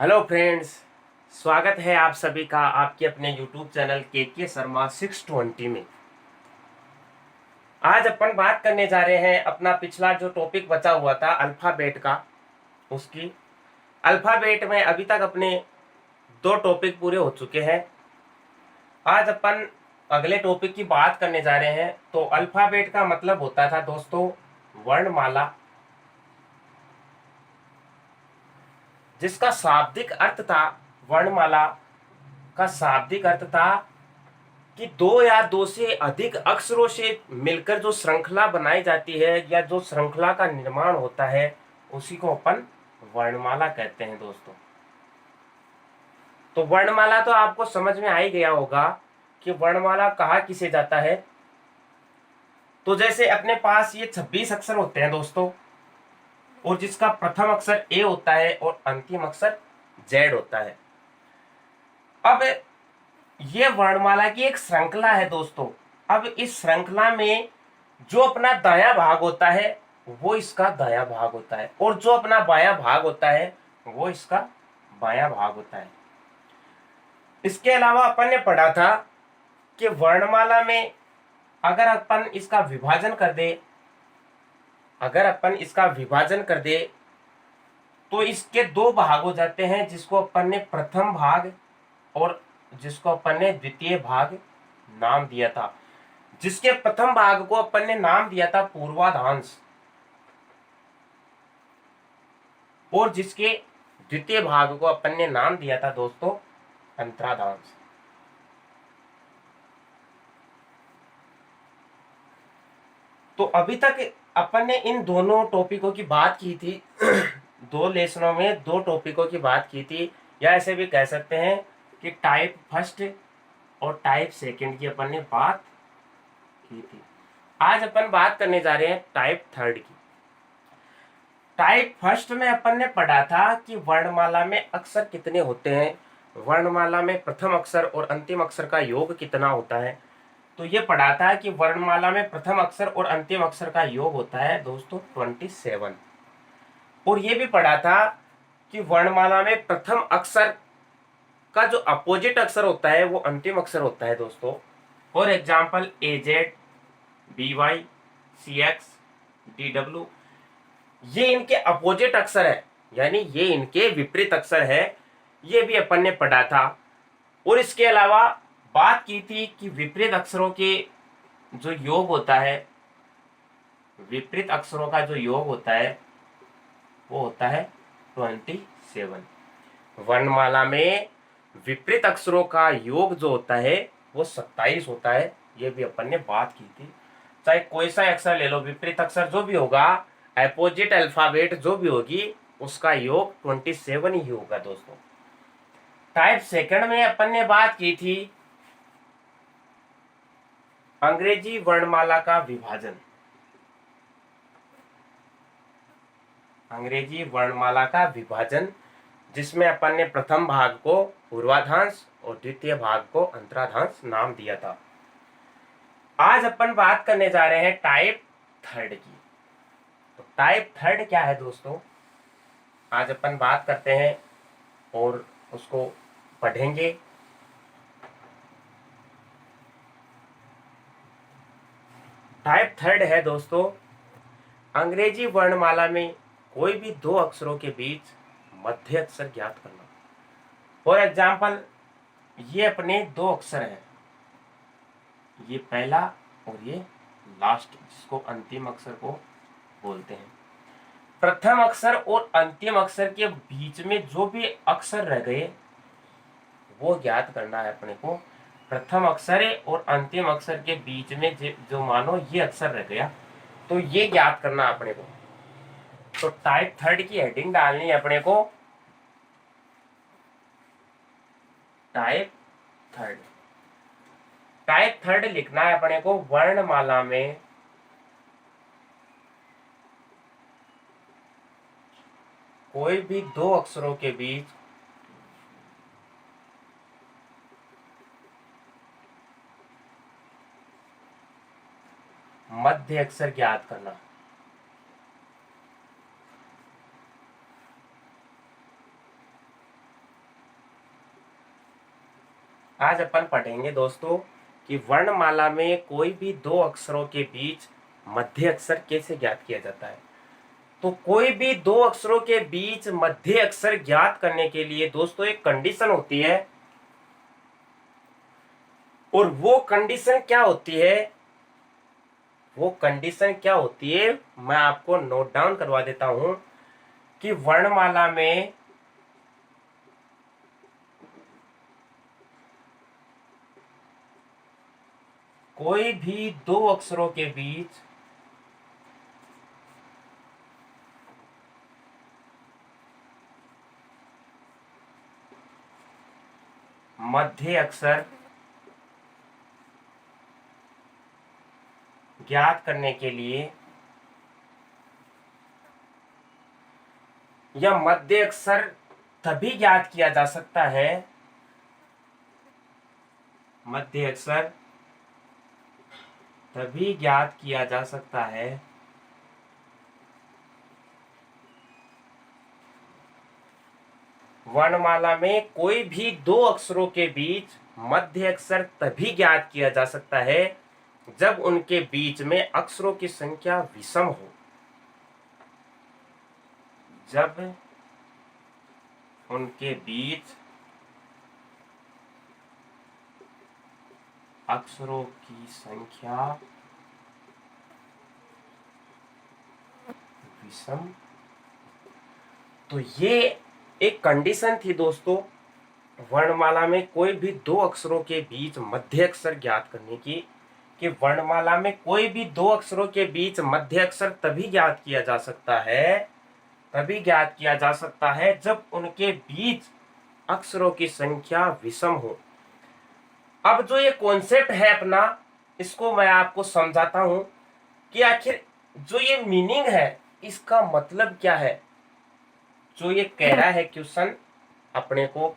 Hello friends, स्वागत है आप सभी का आपके अपने यूट्यूब चैनल के शर्मा 620 में। आज अपन बात करने जा रहे हैं अपना पिछला जो टॉपिक बचा हुआ था अल्फ़ाबेट का, उसकी। अल्फ़ाबेट में अभी तक अपने 2 टॉपिक पूरे हो चुके हैं। आज अपन अगले टॉपिक की बात करने जा रहे हैं। तो अल्फ़ाबेट का मतलब होता था दोस्तों वर्णमाला, जिसका शाब्दिक अर्थ था, वर्णमाला का शाब्दिक अर्थ था कि 2 या 2 से अधिक अक्षरों से मिलकर जो श्रृंखला बनाई जाती है या जो श्रृंखला का निर्माण होता है, उसी को अपन वर्णमाला कहते हैं दोस्तों। तो वर्णमाला तो आपको समझ में आ ही गया होगा कि वर्णमाला कहा किसे जाता है। तो जैसे अपने पास ये 26 अक्षर होते हैं दोस्तों, और जिसका प्रथम अक्षर ए होता है और अंतिम अक्षर जेड होता है। अब ये वर्णमाला की एक श्रृंखला है दोस्तों। अब इस श्रृंखला में जो अपना दायां भाग होता है वो इसका दायां भाग होता है, और जो अपना बायां भाग होता है वो इसका बायां भाग होता है। इसके अलावा अपन ने पढ़ा था कि वर्णमाला में अगर अपन इसका विभाजन कर दे तो इसके 2 भाग हो जाते हैं, जिसको अपन ने प्रथम भाग और जिसको अपन ने द्वितीय भाग नाम दिया था। जिसके प्रथम भाग को अपन ने नाम दिया था पूर्वाधांश, और जिसके द्वितीय भाग को अपन ने नाम दिया था दोस्तों अंतराधांश। तो अभी तक अपन ने इन दोनों टॉपिकों की बात की थी 2 लेसनों में 2 टॉपिकों की बात की थी, या ऐसे भी कह सकते हैं कि टाइप फर्स्ट और टाइप सेकंड की अपन ने बात की थी। आज अपन बात करने जा रहे हैं टाइप थर्ड की। टाइप फर्स्ट में अपन ने पढ़ा था कि वर्णमाला में अक्षर कितने होते हैं, वर्णमाला में प्रथम अक्षर और अंतिम अक्षर का योग कितना होता है। तो ये पढ़ा था कि वर्णमाला में प्रथम अक्षर और अंतिम अक्षर का योग होता है दोस्तों 27। और ये भी पढ़ा था कि वर्णमाला में प्रथम अक्षर का जो अपोजिट अक्षर होता है वो अंतिम अक्षर होता है दोस्तों। For example AZ, BY, CX, DW, ये इनके अपोजिट अक्षर है, यानी ये इनके विपरीत अक्षर है। ये भी अपन ने पढ़ा था। और इसके अलावा बात की थी कि विपरीत अक्षरों के जो योग होता है, विपरीत अक्षरों का जो योग होता है वो होता है 27। वर्णमाला में विपरीत अक्षरों का योग जो होता है वो 27 होता है। ये भी अपन ने बात की थी। चाहे कोई सा अक्षर ले लो, विपरीत अक्षर जो भी होगा, अपोजिट अल्फाबेट जो भी होगी, उसका योग 27 ही होगा दोस्तों। टाइप सेकंड में अपन ने बात की थी अंग्रेजी वर्णमाला का विभाजन। अंग्रेजी वर्णमाला का विभाजन, जिसमें अपन ने प्रथम भाग को पूर्वाधांश और द्वितीय भाग को अंतराधांश नाम दिया था। आज अपन बात करने जा रहे हैं टाइप थर्ड की। तो टाइप थर्ड क्या है दोस्तों, आज अपन बात करते हैं और उसको पढ़ेंगे। टाइप थर्ड है दोस्तों अंग्रेजी वर्णमाला में कोई भी 2 अक्षरों के बीच मध्य अक्षर ज्ञात करना। फॉर एग्जाम्पल, ये अपने 2 अक्षर हैं, ये पहला और ये लास्ट, जिसको अंतिम अक्षर को बोलते हैं। प्रथम अक्षर और अंतिम अक्षर के बीच में जो भी अक्षर रह गए वो ज्ञात करना है अपने को। प्रथम अक्षर और अंतिम अक्षर के बीच में जो मानो ये अक्षर रह गया, तो ये ज्ञात करना अपने को। तो टाइप थर्ड की हेडिंग डालनी है अपने को टाइप थर्ड। टाइप थर्ड लिखना है अपने को वर्णमाला में कोई भी 2 अक्षरों के बीच मध्य अक्षर ज्ञात करना। आज अपन पढ़ेंगे दोस्तों कि वर्णमाला में कोई भी दो अक्षरों के बीच मध्य अक्षर कैसे ज्ञात किया जाता है। तो कोई भी दो अक्षरों के बीच मध्य अक्षर ज्ञात करने के लिए दोस्तों एक कंडीशन होती है, और वो कंडीशन क्या होती है, वो कंडीशन क्या होती है मैं आपको नोट डाउन करवा देता हूं कि वर्णमाला में कोई भी दो अक्षरों के बीच मध्य अक्षर ज्ञात करने के लिए यह मध्य अक्षर तभी ज्ञात किया जा सकता है, मध्य अक्षर तभी ज्ञात किया जा सकता है वर्णमाला में कोई भी दो अक्षरों के बीच मध्य अक्षर तभी ज्ञात किया जा सकता है जब उनके बीच में अक्षरों की संख्या विषम हो। जब उनके बीच अक्षरों की संख्या विषम, तो ये एक कंडीशन थी दोस्तों वर्णमाला में कोई भी दो अक्षरों के बीच मध्य अक्षर ज्ञात करने की, कि वर्णमाला में कोई भी दो अक्षरों के बीच मध्य अक्षर तभी ज्ञात किया जा सकता है, तभी ज्ञात किया जा सकता है जब उनके बीच अक्षरों की संख्या विषम हो। अब जो ये कॉन्सेप्ट है अपना, इसको मैं आपको समझाता हूं कि आखिर जो ये मीनिंग है इसका मतलब क्या है। जो ये कह रहा है क्वेश्चन अपने को,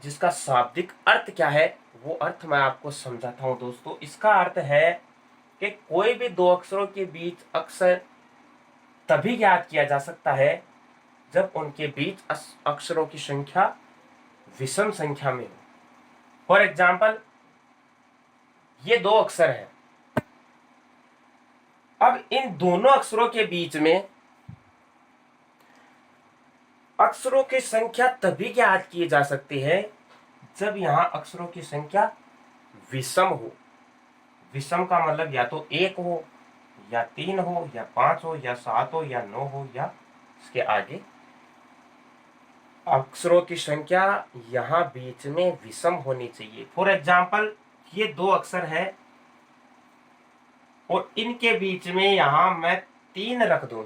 जिसका शाब्दिक अर्थ क्या है वो अर्थ मैं आपको समझाता हूं दोस्तों। इसका अर्थ है कि कोई भी दो अक्षरों के बीच अक्षर तभी ज्ञात किया जा सकता है जब उनके बीच अक्षरों की संख्या विषम संख्या में हो। फॉर एग्जाम्पल, ये दो अक्षर हैं, अब इन दोनों अक्षरों के बीच में अक्षरों की संख्या तभी ज्ञात की जा सकती है जब यहां अक्षरों की संख्या विषम हो। विषम का मतलब या तो एक हो या तीन हो या पांच हो या सात हो या नौ हो या इसके आगे अक्षरों की संख्या यहां बीच में विषम होनी चाहिए। फॉर एग्जाम्पल, ये दो अक्षर है और इनके बीच में यहां मैं तीन रख दूं।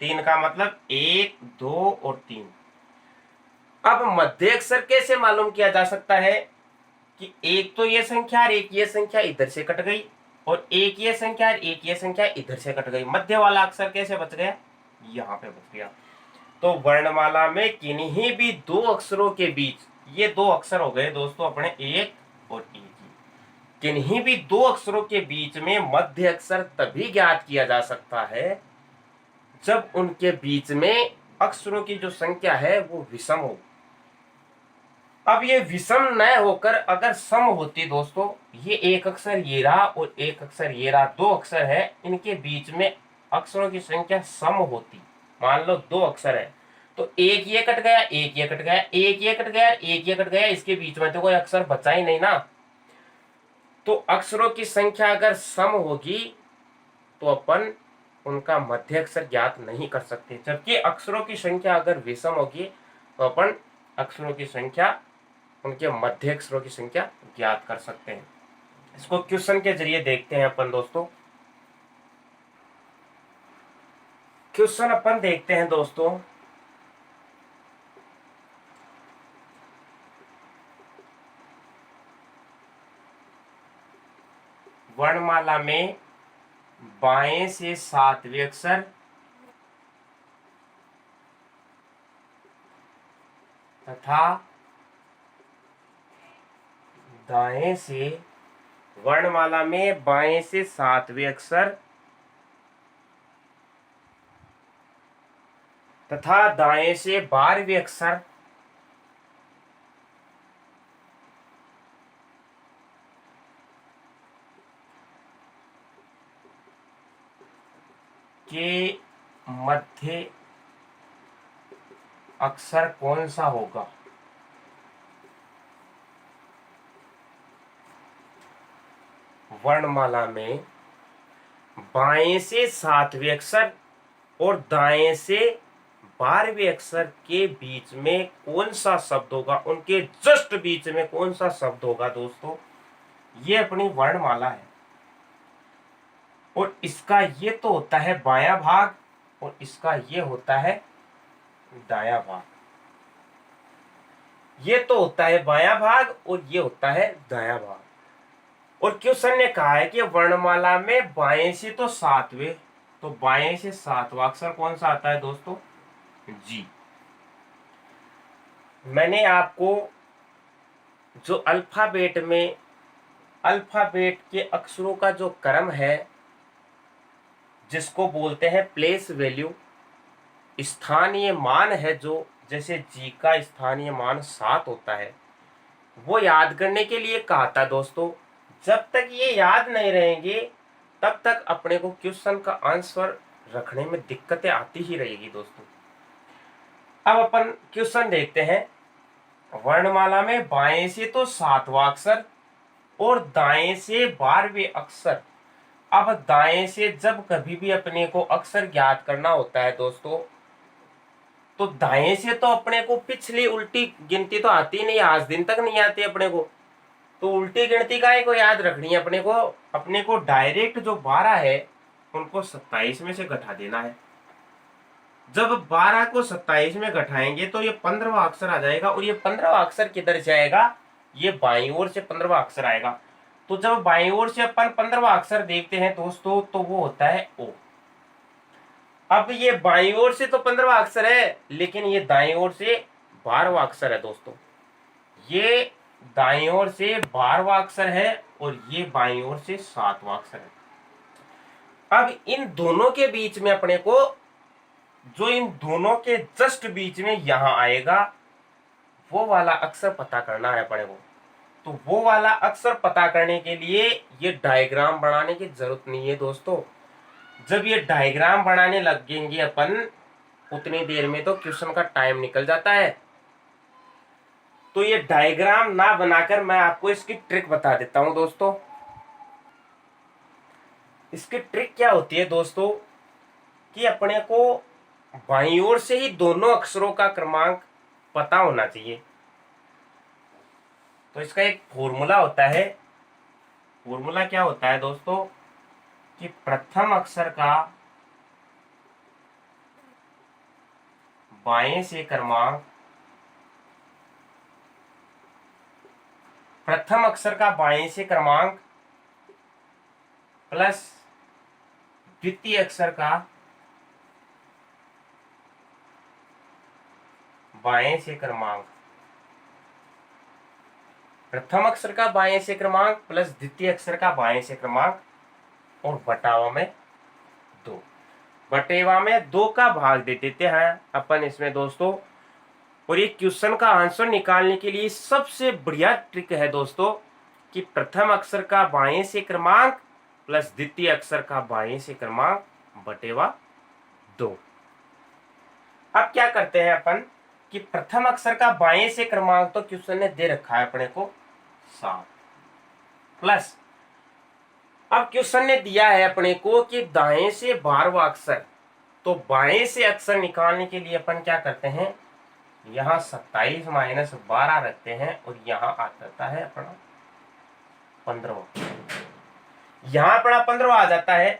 तीन का मतलब एक, दो और तीन। अब मध्य अक्षर कैसे मालूम किया जा सकता है कि एक तो ये संख्या और एक ये संख्या इधर से कट गई, और एक ये संख्या और एक ये संख्या इधर से कट गई। मध्य वाला अक्षर कैसे बच गया, यहाँ पे बच गया। तो वर्णमाला में किन्हीं भी दो अक्षरों के बीच, ये दो अक्षर हो गए दोस्तों अपने एक और एक ही, किन्हीं भी दो अक्षरों के बीच में मध्य अक्षर तभी ज्ञात किया जा सकता है जब उनके बीच में अक्षरों की जो संख्या है वो विषम हो। अब ये विषम न होकर अगर सम होती दोस्तों, ये एक अक्षर ये रहा और एक अक्षर ये रहा, दो अक्षर है, इनके बीच में अक्षरों की संख्या सम होती। मान लो दो अक्षर है तो एक ये कट गया, एक ये कट गया, एक ये कट गया, एक ये कट गया, इसके बीच में तो कोई अक्षर बचा ही नहीं ना। तो अक्षरों की संख्या अगर सम होगी तो अपन उनका मध्य अक्षर ज्ञात नहीं कर सकते, जबकि अक्षरों की संख्या अगर विषम होगी तो अपन अक्षरों की संख्या, उनके मध्य अक्षरों की संख्या ज्ञात कर सकते हैं। इसको क्वेश्चन के जरिए देखते हैं अपन दोस्तों। क्वेश्चन अपन देखते हैं दोस्तों। वर्णमाला में बाएं से सातवें अक्षर तथा दाएं से, वर्णमाला में बाएं से सातवें अक्षर तथा दाएं से 12वें अक्षर के मध्य अक्षर कौन सा होगा? वर्णमाला में बाएं से 7वें अक्षर और दाएं से 12वें अक्षर के बीच में कौन सा शब्द होगा, उनके जस्ट बीच में कौन सा शब्द होगा दोस्तों, ये अपनी वर्णमाला है। और इसका ये तो होता है बायां भाग और इसका ये होता है दायां भाग। ये तो होता है बायां भाग और ये होता है दायां भाग। और क्वेश्चन ने कहा है कि वर्णमाला में बाएं से तो 7वें, तो बाएं से 7वां अक्षर कौन सा आता है दोस्तों? जी। मैंने आपको जो अल्फाबेट में अल्फाबेट के अक्षरों का जो क्रम है, जिसको बोलते हैं प्लेस वैल्यू, स्थानीय मान है, जो जैसे जी का स्थानीय मान 7 होता है, वो याद करने के लिए कहा था दोस्तों। जब तक ये याद नहीं रहेंगे तब तक अपने को क्वेश्चन का आंसर रखने में दिक्कतें आती ही रहेगी दोस्तों। अब अपन क्वेश्चन देखते हैं। वर्णमाला में बाएं से तो 7वां अक्षर और दाएं से 12वें अक्षर। अब दाएं से जब कभी भी अपने को अक्षर ज्ञात करना होता है दोस्तों, तो दाएं से तो अपने को पिछली उल्टी गिनती तो आती ही नहीं, आज दिन तक नहीं आती अपने को। तो उल्टी गिनती का को याद रखनी है अपने को डायरेक्ट जो 12 है उनको 27 में से घटा देना है। जब 12 को 27 में घटाएंगे तो ये 15वां अक्षर आ जाएगा। और ये 15वां अक्षर किधर से आएगा? ये बाईं ओर से 15वां अक्षर आएगा। तो जब बाईं ओर से अपन 15वां अक्षर देखते हैं दोस्तों, तो वो होता है ओ। अब ये बाईं ओर से तो 15वां अक्षर है, लेकिन ये दाईं ओर से 12वां अक्षर है दोस्तों। ये दाईं ओर से 12वां अक्षर है और ये बाईं ओर से 7वां अक्षर है। अब इन दोनों के बीच में अपने को, जो इन दोनों के जस्ट बीच में यहां आएगा, वो वाला अक्षर पता करना है अपने को। तो वो वाला अक्षर पता करने के लिए ये डायग्राम बनाने की जरूरत नहीं है दोस्तों। जब ये डायग्राम बनाने लगेंगे अपन, उतनी देर में तो क्वेश्चन का टाइम निकल जाता है। तो ये डायग्राम ना बनाकर मैं आपको इसकी ट्रिक बता देता हूं दोस्तों। इसकी ट्रिक क्या होती है दोस्तों, कि अपने को बाईं ओर से ही दोनों अक्षरों का क्रमांक पता होना चाहिए। तो इसका एक फॉर्मूला होता है। फॉर्मूला क्या होता है दोस्तों, कि प्रथम अक्षर का बाएं से क्रमांक, प्रथम अक्षर का बाएं से क्रमांक प्लस द्वितीय अक्षर का बाएं से क्रमांक, प्रथम अक्षर का बाएं से क्रमांक प्लस द्वितीय अक्षर का बाएं से क्रमांक और बटावा में 2। बटेवा में 2 का भाग दे देते हैं अपन इसमें दोस्तों। और ये क्वेश्चन का आंसर निकालने के लिए सबसे बढ़िया ट्रिक है दोस्तों, कि प्रथम अक्षर का बाएं से क्रमांक प्लस द्वितीय अक्षर का बाएं से क्रमांक बटेवा 2। अब क्या करते हैं अपन, कि प्रथम अक्षर का बाएं से क्रमांक तो क्वेश्चन ने दे रखा है अपने को 7, प्लस अब क्वेश्चन ने दिया है अपने को कि दाएं से 12वां अक्षर। तो बाएं से अक्षर निकालने के लिए अपन क्या करते हैं, यहाँ 27 माइनस 12 रखते हैं और यहाँ आ जाता है अपना 15। यहाँ अपना 15 आ जाता है।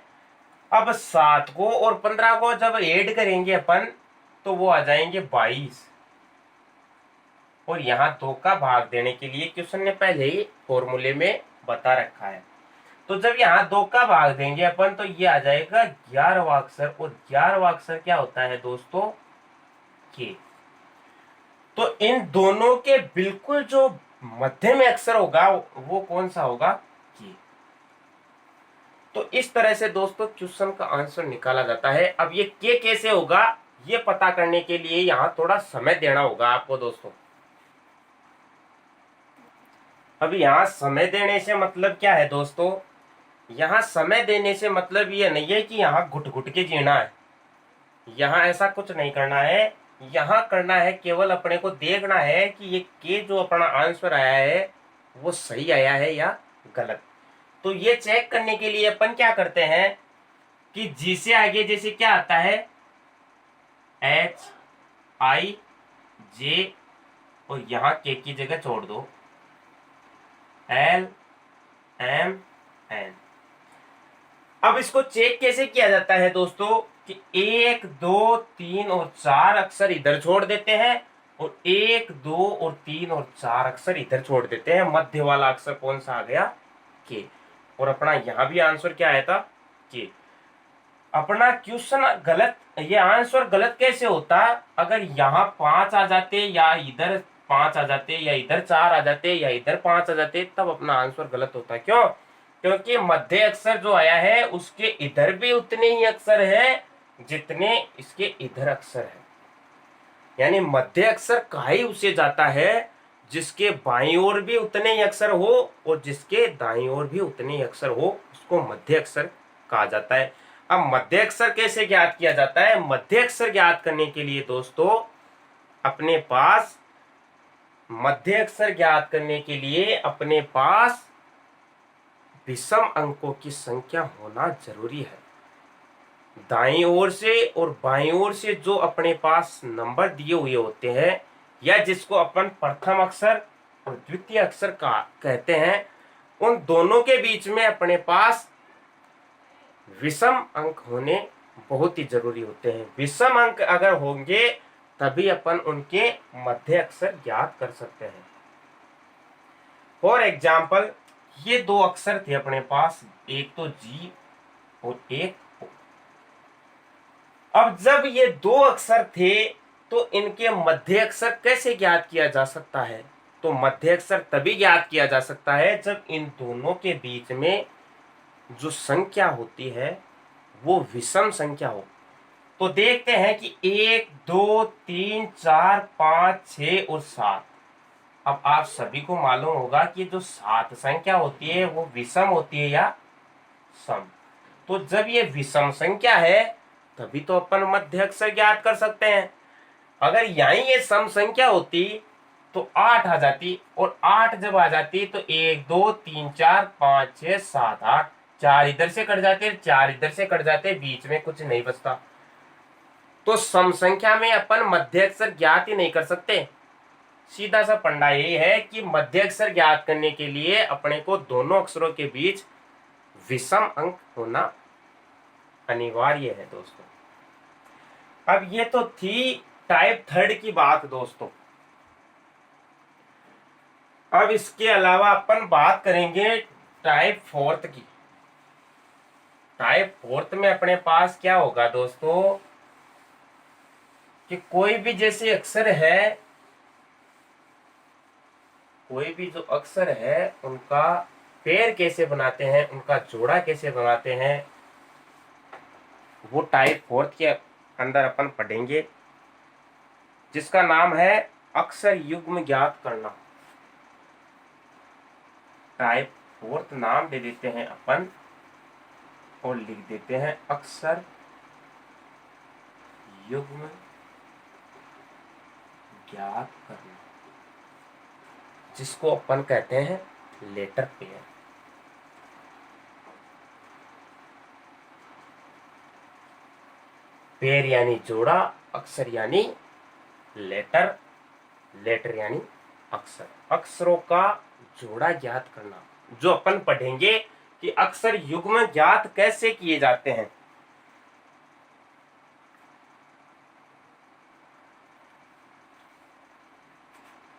अब 7 को और 15 को जब ऐड करेंगे अपन, तो वो आ जाएंगे 22। और यहाँ 2 का भाग देने के लिए क्वेश्चन ने पहले ही फॉर्मूले में बता रखा है। तो जब यहाँ 2 का भाग देंगे अपन, तो ये आ जाएगा 11वां अक्षर। और 11वां अक्षर क्या होता है दोस्तों, के। तो इन दोनों के बिल्कुल जो मध्य में अक्षर होगा वो कौन सा होगा, के। तो इस तरह से दोस्तों क्वेश्चन का आंसर निकाला जाता है। अब ये के कैसे होगा, ये पता करने के लिए यहाँ थोड़ा समय देना होगा आपको दोस्तों। अब यहाँ समय देने से मतलब क्या है दोस्तों, यहाँ समय देने से मतलब ये नहीं है कि यहाँ घुट घुट के जीना है, यहाँ ऐसा कुछ नहीं करना है। यहाँ करना है केवल अपने को देखना है कि ये के जो अपना आंसर आया है वो सही आया है या गलत। तो ये चेक करने के लिए अपन क्या करते हैं कि जी से आगे जैसे क्या आता है, एच आई जे, और यहाँ के की जगह छोड़ दो एल एम एन। अब इसको चेक कैसे किया जाता है दोस्तों कि 1 2 3 और 4 अक्षर इधर छोड़ देते हैं, और 1 2 और 3 और 4 अक्षर इधर छोड़ देते हैं। मध्य वाला अक्षर कौन सा आ गया, के। और अपना यहां भी आंसर क्या आया था, के। अपना क्वेश्चन गलत, ये आंसर गलत कैसे होता, अगर यहाँ 5 आ जाते या इधर 5 आ जाते या इधर 4 आ जाते या इधर 5 आ जाते, तब अपना आंसर गलत होता। क्यों? क्योंकि मध्य अक्षर जो आया है उसके इधर भी उतने ही अक्षर है जितने इसके इधर अक्षर है। यानी मध्य अक्षर कहा ही उसे जाता है जिसके बाईं ओर भी उतने ही अक्षर हो और जिसके दाईं ओर भी उतने ही अक्षर हो, उसको मध्य अक्षर कहा जाता है। अब मध्य अक्षर कैसे ज्ञात किया जाता है? मध्य अक्षर ज्ञात करने के लिए दोस्तों अपने पास मध्य अक्षर ज्ञात करने के लिए अपने पास विषम अंकों की संख्या होना जरूरी है। दाईं ओर से और बाईं ओर से जो अपने पास नंबर दिए हुए होते हैं, या जिसको अपन प्रथम अक्षर और द्वितीय अक्षर का कहते हैं, उन दोनों के बीच में अपने पास विषम अंक होने बहुत ही जरूरी होते हैं। विषम अंक अगर होंगे तभी अपन उनके मध्य अक्षर ज्ञात कर सकते हैं। फॉर एग्जाम्पल, ये 2 अक्षर थे अपने पास, एक तो जी और एक ओ। अब जब ये 2 अक्षर थे तो इनके मध्य अक्षर कैसे ज्ञात किया जा सकता है? तो मध्य अक्षर तभी ज्ञात किया जा सकता है जब इन दोनों के बीच में जो संख्या होती है वो विषम संख्या हो। तो देखते हैं कि 1 2 3 4 5 6 और 7। अब आप सभी को मालूम होगा कि जो 7 संख्या होती है वो विषम होती है या सम। तो जब ये विषम संख्या है तभी तो अपन मध्य अक्षर ज्ञात कर सकते हैं। अगर यहीं ये सम संख्या होती तो 8 आ जाती, और 8 जब आ जाती तो 1 2 3 4 5 6 7 8, 4 इधर से कट जाते, 4 इधर से कट जाते, बीच में कुछ नहीं बचता। तो सम संख्या में अपन मध्य अक्षर ज्ञात ही नहीं कर सकते। सीधा सा फंडा यही है कि मध्य अक्षर ज्ञात करने के लिए अपने को दोनों अक्षरों के बीच विषम अंक होना अनिवार्य है दोस्तों। अब ये तो थी टाइप थर्ड की बात दोस्तों। अब इसके अलावा अपन बात करेंगे टाइप फोर्थ की। टाइप फोर्थ में अपने पास क्या होगा दोस्तों कि कोई भी जैसे अक्षर है, कोई भी जो अक्षर है उनका पेयर कैसे बनाते हैं, उनका जोड़ा कैसे बनाते हैं, वो टाइप फोर्थ के अंदर अपन पढ़ेंगे, जिसका नाम है अक्षर युग्म ज्ञात करना। टाइप फोर्थ नाम दे देते हैं अपन और लिख देते हैं अक्षर युग्म ज्ञात करना, जिसको अपन कहते हैं लेटर पेयर। पेयर यानी जोड़ा, अक्षर यानी लेटर, लेटर यानी अक्षर। अक्षरों का जोड़ा ज्ञात करना, जो अपन पढ़ेंगे कि अक्षर युग्म ज्ञात कैसे किए जाते हैं।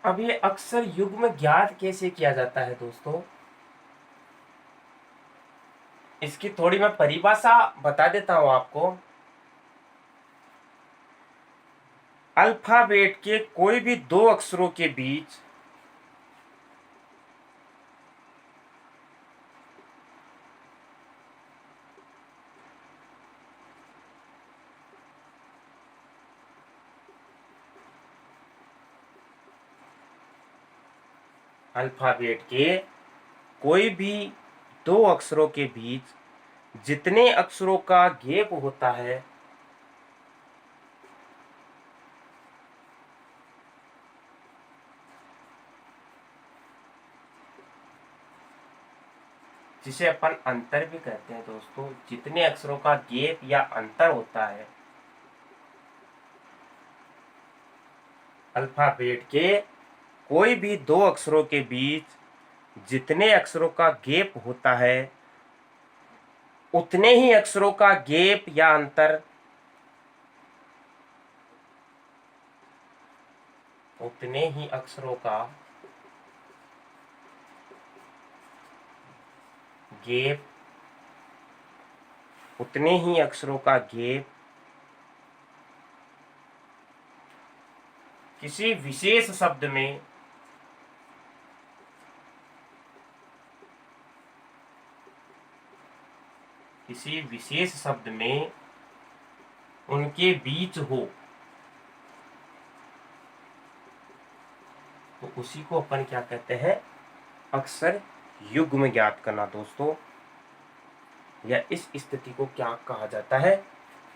अब ये अक्षर युग्म ज्ञात कैसे किया जाता है दोस्तों, इसकी थोड़ी मैं परिभाषा बता देता हूं आपको। अल्फाबेट के कोई भी 2 अक्षरों के बीच अल्फाबेट के कोई भी दो अक्षरों के बीच जितने अक्षरों का गैप होता है जिसे अपन अंतर भी कहते हैं दोस्तों, जितने अक्षरों का गैप या अंतर होता है अल्फाबेट के कोई भी दो अक्षरों के बीच जितने अक्षरों का गैप होता है उतने ही अक्षरों का गैप या अंतर उतने ही अक्षरों का गैप उतने ही अक्षरों का गैप किसी विशेष शब्द में उनके बीच हो तो उसी को अपन क्या कहते हैं, अक्षर युग्म ज्ञात करना दोस्तों, या इस स्थिति को क्या कहा जाता है,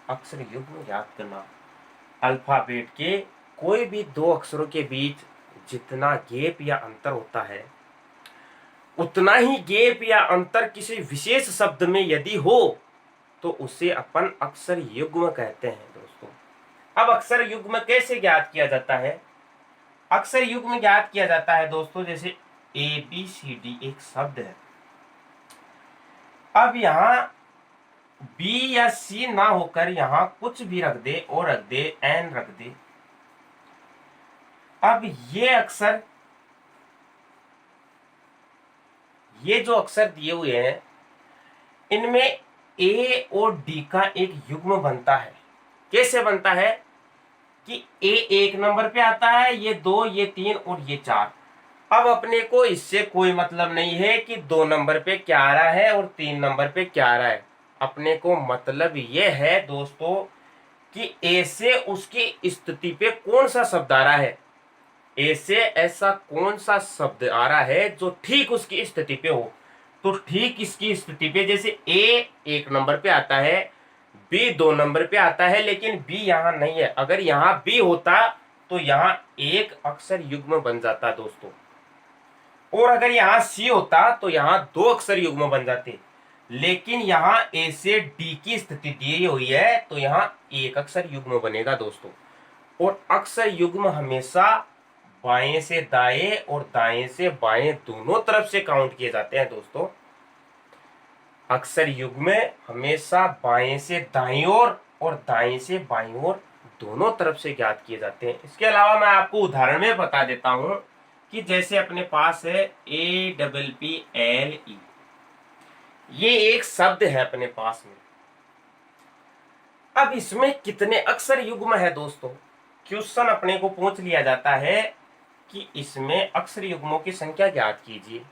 अक्षर युग्म ज्ञात करना। अल्फाबेट के कोई भी दो अक्षरों के बीच जितना गैप या अंतर होता है उतना ही गैप या अंतर किसी विशेष शब्द में यदि हो तो उसे अपन अक्षर युग्म कहते हैं दोस्तों। अब अक्षर युग्म कैसे ज्ञात किया जाता है? अक्षर युग्म ज्ञात किया जाता है दोस्तों, जैसे ABCD एक शब्द है। अब यहाँ B या C ना होकर यहाँ कुछ भी रख दे, O रख दे, N रख दे। अब ये जो अक्षर दिए हुए हैं इनमें A और D का एक युग्म बनता है। कैसे बनता है कि A एक नंबर पे आता है, ये 2, ये 3 और ये 4। अब अपने को इससे कोई मतलब नहीं है कि 2 नंबर पे क्या आ रहा है और 3 नंबर पे क्या आ रहा है। अपने को मतलब ये है दोस्तों कि A से उसकी स्थिति पे कौन सा शब्द आ रहा है, A से ऐसा कौन सा शब्द आ रहा है जो ठीक उसकी स्थिति पे हो। तो ठीक इसकी स्थिति पे जैसे A 1 नंबर पे आता है, B 2 नंबर पे आता है, लेकिन B यहाँ नहीं है। अगर यहाँ B होता तो यहाँ एक अक्षर युग्म बन जाता दोस्तों, और अगर यहाँ C होता तो यहाँ 2 अक्षर युग्म बन जाते। लेकिन यहाँ A से D की स्थिति दी हुई है तो यहाँ एक अक्षर युग्म बनेगा दोस्तों। और अक्षर युग्म हमेशा बाएं से दाएं और दाएं से बाएं दोनों तरफ से काउंट किए जाते हैं दोस्तों। अक्षर युग्म हमेशा बाएं से दाईं ओर और दाएं से बाईं ओर दोनों तरफ से ज्ञात किए जाते हैं। इसके अलावा मैं आपको उदाहरण में बता देता हूं कि जैसे अपने पास है APPLE, ये एक शब्द है अपने पास में। अब इसमें कितने अक्षर युग्म है दोस्तों? क्वेश्चन अपने को पूछ लिया जाता है कि इसमें अक्षर युग्मों की संख्या ज्ञात कीजिए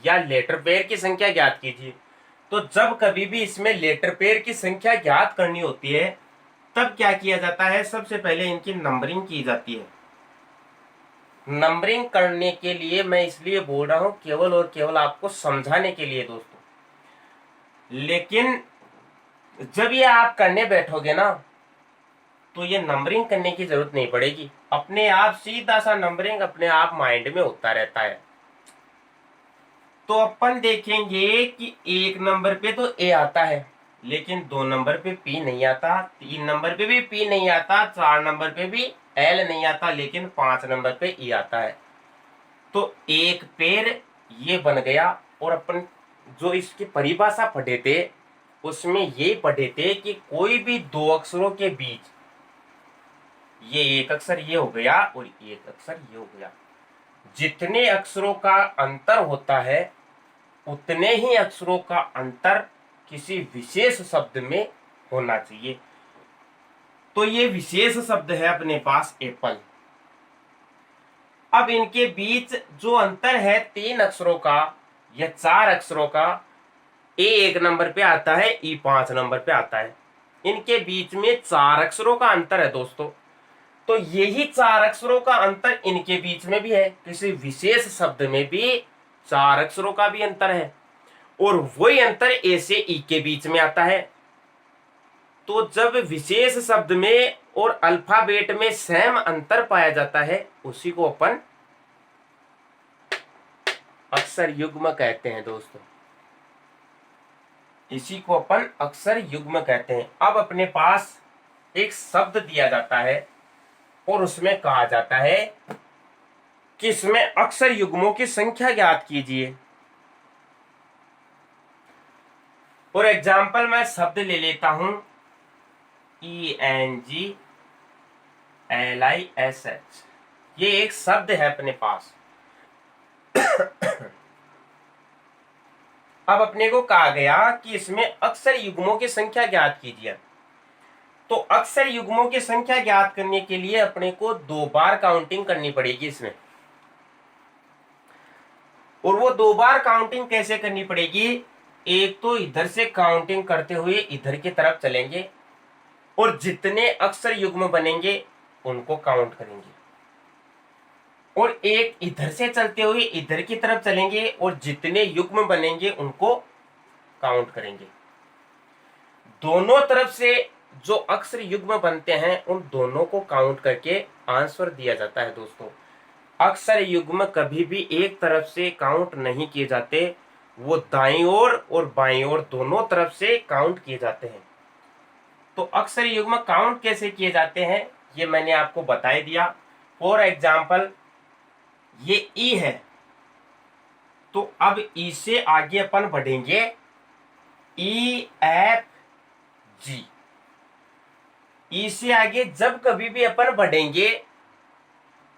या लेटर पेयर की संख्या ज्ञात कीजिए। तो जब कभी भी इसमें लेटर पेयर की संख्या ज्ञात करनी होती है तब क्या किया जाता है, सबसे पहले इनकी नंबरिंग की जाती है। नंबरिंग करने के लिए मैं इसलिए बोल रहा हूं केवल और केवल आपको समझाने के लिए दोस्तों, लेकिन जब ये आप करने बैठोगे ना तो ये नंबरिंग करने की जरूरत नहीं पड़ेगी, अपने आप सीधा सा नंबरिंग अपने आप माइंड में होता रहता है। तो अपन देखेंगे कि 1 नंबर पे तो A आता है, लेकिन 2 नंबर पे P नहीं आता, 3 नंबर पे भी P नहीं आता, 4 नंबर पे भी L नहीं आता, लेकिन 5 नंबर पे E आता है। तो एक पेड़ ये बन गया। और अपन जो इसकी परिभाषा पढ़े थे उसमें ये पढ़े थे कि कोई भी 2 अक्षरों के बीच, ये एक अक्षर ये हो गया और एक अक्षर ये हो गया, जितने अक्षरों का अंतर होता है उतने ही अक्षरों का अंतर किसी विशेष शब्द में होना चाहिए। तो ये विशेष शब्द है अपने पास एप्पल। अब इनके बीच जो अंतर है 3 अक्षरों का या 4 अक्षरों का, A 1 नंबर पे आता है, E 5 नंबर पे आता है, इनके बीच में 4 अक्षरों का अंतर है दोस्तों। तो यही 4 अक्षरों का अंतर इनके बीच में भी है, किसी विशेष शब्द में भी 4 अक्षरों का भी अंतर है। और वही अंतर ए से ई के बीच में आता है। तो जब विशेष शब्द में और अल्फाबेट में सेम अंतर पाया जाता है उसी को अपन अक्षर युग्म कहते हैं दोस्तों, इसी को अपन अक्षर युग्म कहते हैं। अब अपने पास एक शब्द दिया जाता है और उसमें कहा जाता है कि इसमें अक्षर युग्मों की संख्या ज्ञात कीजिए। फॉर एग्जाम्पल मैं शब्द ले लेता हूं ENGLISH, ये एक शब्द है अपने पास। अब अपने को कहा गया कि इसमें अक्षर युग्मों की संख्या ज्ञात कीजिए। तो अक्षर युग्मों की संख्या ज्ञात करने के लिए अपने को 2 बार काउंटिंग करनी पड़ेगी इसमें। और वो 2 बार काउंटिंग कैसे करनी पड़ेगी? एक तो इधर से काउंटिंग करते हुए इधर की तरफ चलेंगे और जितने अक्षर युग्म बनेंगे उनको काउंट करेंगे, और एक इधर से चलते हुए इधर की तरफ चलेंगे और जितने युग्म बनेंगे उनको काउंट करेंगे। दोनों तरफ से जो अक्षर युग्म बनते हैं उन दोनों को काउंट करके आंसर दिया जाता है दोस्तों। अक्षर युग्म कभी भी एक तरफ से काउंट नहीं किए जाते, वो दाईं ओर और बाईं ओर दोनों तरफ से काउंट किए जाते हैं। तो अक्षर युग्म काउंट कैसे किए जाते हैं ये मैंने आपको बता ही दिया। फॉर एग्जाम्पल ये ई है, तो अब ई से आगे अपन बढ़ेंगे EFG। ई से आगे जब कभी भी अपन बढ़ेंगे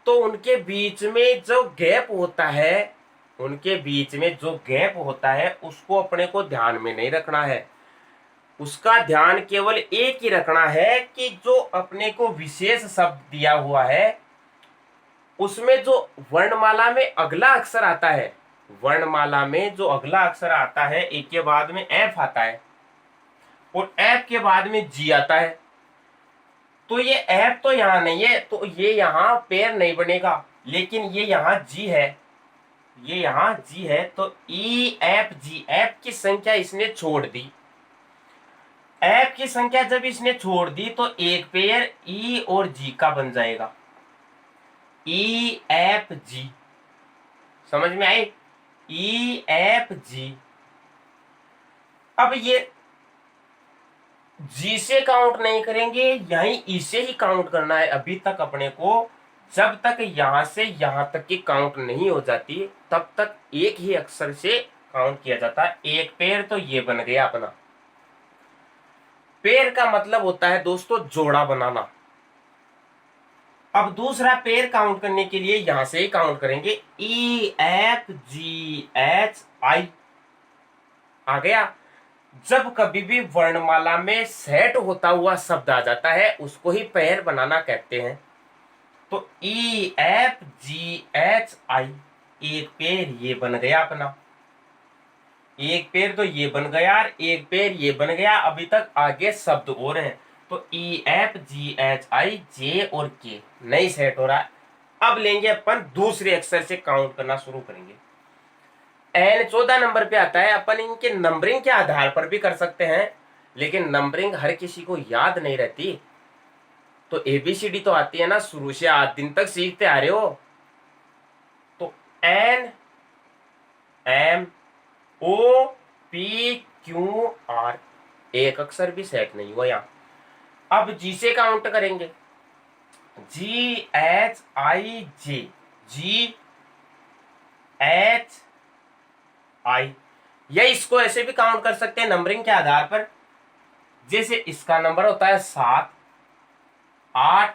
तो उनके बीच में जो गैप होता है, उनके बीच में जो गैप होता है उसको अपने को ध्यान में नहीं रखना है। उसका ध्यान केवल एक ही रखना है कि जो अपने को विशेष शब्द दिया हुआ है उसमें जो वर्णमाला में अगला अक्षर आता है, वर्णमाला में जो अगला अक्षर आता है, एक के बाद में एफ आता है और एफ के बाद में जी आता है। तो ये एफ तो यहां नहीं है, तो ये यहां पैर नहीं बनेगा, लेकिन ये यहां जी है, ये यहां जी है। तो EFG, एफ की संख्या इसने छोड़ दी। एफ की संख्या जब इसने छोड़ दी तो एक पेयर ई और जी का बन जाएगा, EFG। समझ में आई? EFG। अब ये जी से काउंट नहीं करेंगे, यहीं ई से ही काउंट करना है अभी तक अपने को। जब तक यहां से यहां तक की काउंट नहीं हो जाती तब तक एक ही अक्षर से काउंट किया जाता है। एक पेयर तो ये बन गया अपना। पेयर का मतलब होता है दोस्तों जोड़ा बनाना। अब दूसरा पेयर काउंट करने के लिए यहां से ही काउंट करेंगे, EFGHI आ गया। जब कभी भी वर्णमाला में सेट होता हुआ शब्द आ जाता है उसको ही पेयर बनाना कहते हैं। तो EFGHI, एक पेयर ये बन गया अपना, एक पेयर तो ये बन गया और एक पेयर ये बन गया। अभी तक आगे शब्द और हैं, तो EFGHI जे और के नहीं सेट हो रहा है। अब लेंगे अपन दूसरे अक्षर से काउंट करना शुरू करेंगे। N 14 नंबर पे आता है। अपन इनके नंबरिंग के आधार पर भी कर सकते हैं, लेकिन नंबरिंग हर किसी को याद नहीं रहती। तो ABCD तो आती है ना, शुरू से आज दिन तक सीखते आ रहे हो। तो NMOPQR, एक अक्षर भी सेट नहीं हुआ यहां। अब जी से काउंट करेंगे, GHIJ, GHI। या इसको ऐसे भी काउंट कर सकते हैं नंबरिंग के आधार पर। जैसे इसका नंबर होता है 7, 8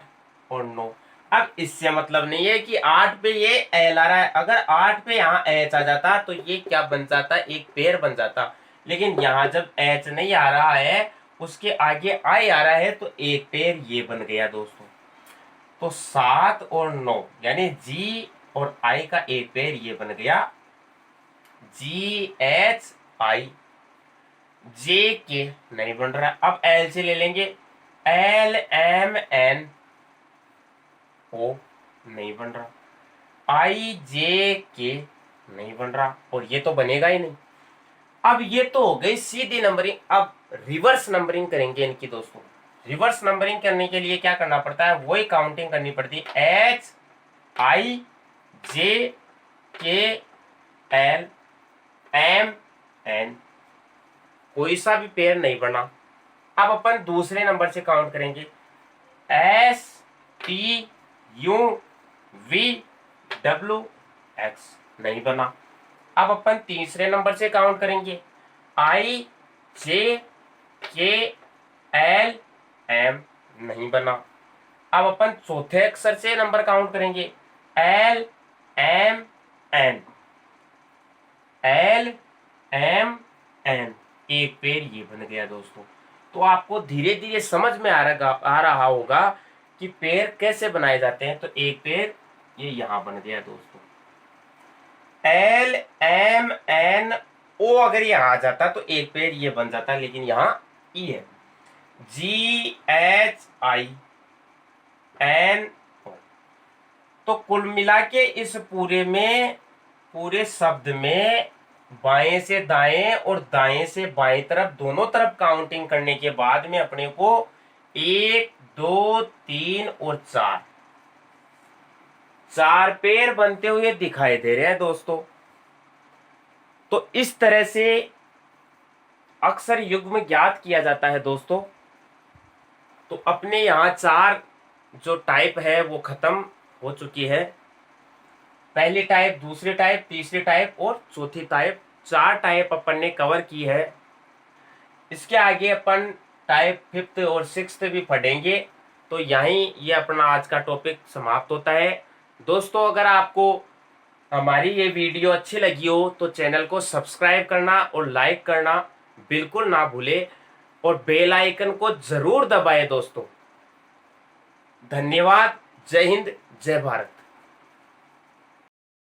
और 9। अब इससे मतलब नहीं है कि 8 पे ये एल आ रहा है। अगर 8 पे यहाँ एच आ जाता तो ये क्या बन जाता, एक पेयर बन जाता। लेकिन यहाँ जब एच नहीं आ रहा है, उसके आगे आई आ रहा है, तो एक पेयर ये बन गया दोस्तों। तो 7 और 9 यानी जी और आई का एक पेयर ये बन गया, GHI। जे के नहीं बन रहा। अब एल से ले लेंगे, LMNO नहीं बन रहा, IJK नहीं बन रहा, और ये तो बनेगा ही नहीं। अब ये तो हो गई सीधी नंबरिंग। अब रिवर्स नंबरिंग करेंगे इनकी दोस्तों। रिवर्स नंबरिंग करने के लिए क्या करना पड़ता है, वही काउंटिंग करनी पड़ती है, HIJKLMN, कोई सा भी पेयर नहीं बना। अब अपन दूसरे नंबर से काउंट करेंगे, STUVWX, नहीं बना। अब अपन तीसरे नंबर से काउंट करेंगे, IJKLM, नहीं बना। अब अपन चौथे अक्षर से नंबर काउंट करेंगे, LMN, एक पेड़ ये बन गया दोस्तों। तो आपको धीरे धीरे समझ में आ रहा होगा कि पेड़ कैसे बनाए जाते हैं। तो एक पेड़ ये यहां बन गया दोस्तों, LMNO, अगर ये आ जाता तो एक पेड़ ये बन जाता, लेकिन यहाँ ई है, GHINO। तो कुल मिला के इस पूरे शब्द में बाएं से दाएं और दाएं से बाएं तरफ दोनों तरफ काउंटिंग करने के बाद में अपने को 1 2 3 और 4 पेड़ बनते हुए दिखाई दे रहे हैं दोस्तों। तो इस तरह से अक्षर युग्म ज्ञात किया जाता है दोस्तों। तो अपने यहाँ 4 जो टाइप है वो खत्म हो चुकी है, पहली टाइप, दूसरी टाइप, तीसरी टाइप और चौथी टाइप। 4 टाइप अपन ने कवर की है। इसके आगे अपन टाइप 5th और 6th भी पढ़ेंगे। तो यहीं ये अपना आज का टॉपिक समाप्त होता है दोस्तों। अगर आपको हमारी ये वीडियो अच्छी लगी हो तो चैनल को सब्सक्राइब करना और लाइक करना बिल्कुल ना भूले, और बेल आइकन को जरूर दबाएं दोस्तों। धन्यवाद। जय हिंद, जय भारत।